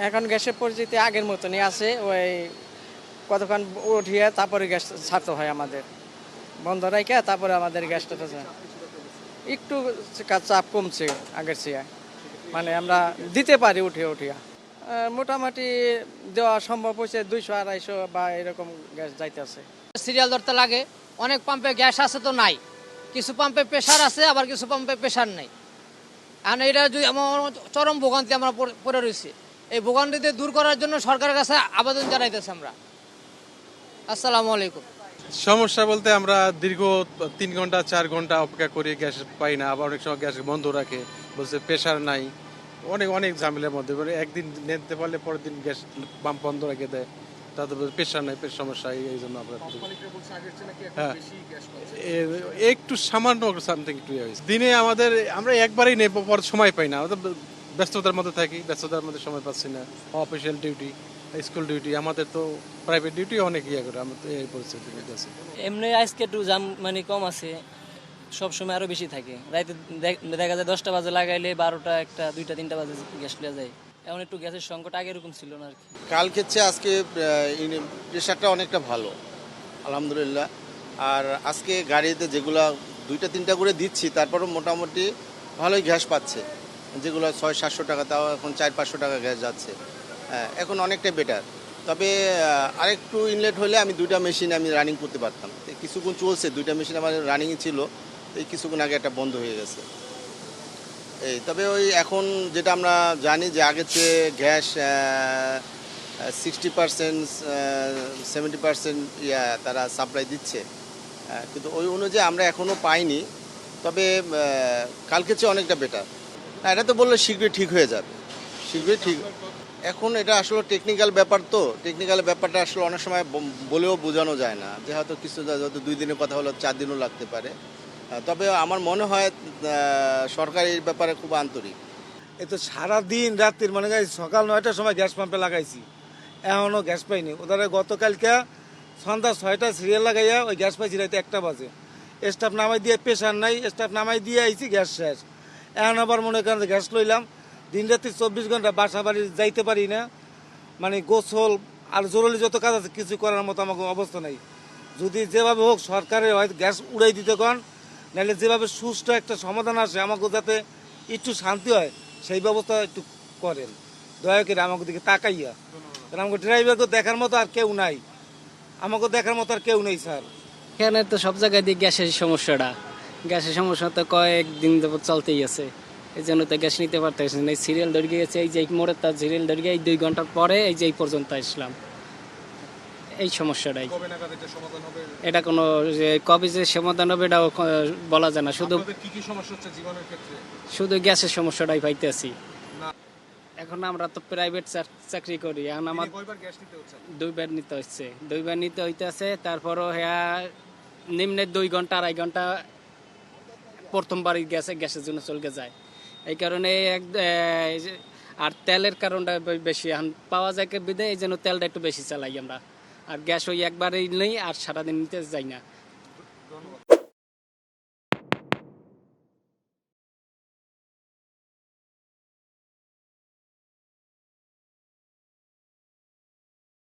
এখন গ্যাসের পরিচিতি আগের মতনই আছে। ওই কতক্ষণ উঠিয়ে তারপরে গ্যাস ছাড়তে হয় আমাদের, বন্ধ রাখে তারপরে আমাদের গ্যাসটা একটু চাপ কমছে আগের চেয়ে, মানে আমরা দিতে পারি উঠিয়ে উঠিয়া। মোটামুটি দেওয়া সম্ভব হয়েছে 200-250 বা এরকম গ্যাস যাইতেছে। সিরিয়াল ধরতে লাগে, অনেক পাম্পে গ্যাস আছে তো নাই, কিছু পাম্পে প্রেশার আছে, আবার কিছু পাম্পে প্রেশার নেই। এখন এটা যদি আমার চরম ভোগান্তি আমরা পড়ে রয়েছি, এই ভোগান্তিতে দূর করার জন্য সরকারের কাছে আবেদন জানাইতেছে আমরা। আসসালামু আলাইকুম। সমস্যা বলতে আমরা দীর্ঘ 3 ঘন্টা 4 ঘন্টা অপেক্ষা করি, গ্যাস পাই না। আবার অনেক সময় গ্যাস বন্ধ রাখে, বলছে প্রেশার নাই, অনেক অনেক ঝামেলার মধ্যে পড়ে। একদিন নিতে পারলে পরের দিন গ্যাস পাম্প বন্ধ রেখে দেয়, তাতে প্রেশার নাই, পেট সমস্যা। এই জন্য আমরা হ্যাঁ একটু সামান্য সামথিং একটু হয়েছে দিনে আমাদের। আমরা একবারই নেই, পর সময় পাই না, আমাদের ব্যস্ততার মধ্যে থাকি, ব্যস্ততার মধ্যে সময় পাচ্ছি না। অফিসিয়াল ডিউটি, স্কুল ডিউটি, আমাদের তো প্রাইভেট ডিউটি অনেক করে, আমরা তো এই পরিস্থিতির মধ্যে আছি। এমনি আজকে একটু জাম মানে কম আছে, সব সময় আরো বেশি থাকে। রাতে দেখা যায় 10টা বাজে লাগাইলে 12টা 1টা 2টা 3টা বাজে গ্যাস লিয়ে যায়। এখন একটু গ্যাসের সংকট আগে এরকম ছিল না আর কি। কালকের চেয়ে আজকে প্রেশারটা অনেকটা ভালো, আলহামদুলিল্লাহ। আর আজকে গাড়িতে যেগুলা 2টা 3টা করে দিচ্ছি, তারপরও মোটামুটি ভালোই গ্যাস পাচ্ছে। যেগুলো 600-700 টাকা, তাও এখন 400-500 টাকা গ্যাস যাচ্ছে। এখন অনেকটাই বেটার। তবে আরেকটু ইনলেট হলে আমি 2টা মেশিন আমি রানিং করতে পারতাম। কিছুক্ষণ চলছে, 2টা মেশিন আমার রানিংয়ে ছিল, এই কিছুক্ষণ আগে একটা বন্ধ হয়ে গেছে। তবে ওই এখন যেটা আমরা জানি যে আগের চেয়ে গ্যাস 60% 70% তারা সাপ্লাই দিচ্ছে, কিন্তু ওই অনুযায়ী আমরা এখনও পাইনি। তবে কালকের চেয়ে অনেকটা বেটার। না, এটা তো বললে শীঘ্রই ঠিক হয়ে যাবে, শীঘ্রই ঠিক। এখন এটা আসলে টেকনিক্যাল ব্যাপার, তো টেকনিক্যাল ব্যাপারটা আসলে অনেক সময় বলেও বোঝানো যায় না, যে হয়তো কিছু হয়তো 2 দিনের কথা হলো 4 দিনও লাগতে পারে। তবে আমার মনে হয় সরকার এই ব্যাপারে খুব আন্তরিক। এ তো সারাদিন রাত্রির মানে সকাল 9টার সময় গ্যাস পাম্পে লাগাইছি, এখনও গ্যাস পাইনি। ওদের গতকালকে সন্ধ্যা 6টা সিরিয়াল লাগাইয়া ওই গ্যাস পাইছি রাতে 1টা বাজে। স্টাফ নামাই দিয়ে, প্রেশার নাই, স্টাফ নামাই দিয়ে আইছি, গ্যাস শেষ। এখন আবার মনে করেন গ্যাস লইলাম, দিন রাত্রি 24 ঘন্টা বাসা বাড়ি যাইতে পারি না, মানে গোসল আর জরুরি যত কাজ আছে কিছু করার মতো আমাকে অবস্থা নাই। যদি যেভাবে হোক সরকারের হয়তো গ্যাস উড়াই দিতে কন, নাহলে যেভাবে সুষ্ঠু একটা সমাধান আসে আমাকে, যাতে একটু শান্তি হয়, সেই ব্যবস্থা একটু করেন দয়া করে আমাকে দিকে তাকাইয়া। কারণ আমাকে ড্রাইভারকে দেখার মতো আর কেউ নাই, আমাকে দেখার মতো আর কেউ নেই স্যার। এখানে তো সব জায়গায় দিয়ে গ্যাসের সমস্যা তো কয়েকদিন যাবত চলতেই আছে। এই জন্য তো গ্যাস নিতে পারতেছি না। সিরিয়াল ধরে গিয়েছে, এই যে মোড়ের তার সিরিয়াল ধরে গিয়ে 2 ঘন্টার পরে এই যে এই পর্যন্ত আসলাম। এই সমস্যাটাই, এটা কোনো যে কবে যে সমাধান হবে এটাও বলা যায় না। শুধু গ্যাসের সমস্যাটাই পাইতেছি। এখন আমরা তো প্রাইভেট চাকরি করি, এখন আমার 2বার নিতে হচ্ছে, 2বার নিতে হইতেছে। তারপরও হ্যাঁ নিম্নে 2 ঘন্টা 2.5 ঘন্টা প্রথমবারই গ্যাসের জন্য চলকে যায়। এই কারণে আর তেলের কারণটা বেশি এখন পাওয়া যায় বিধে, এই জন্য তেলটা একটু বেশি চালাই আমরা। আর গ্যাস ওই একবারই নেই, আর সারাদিন নিতে যাই না।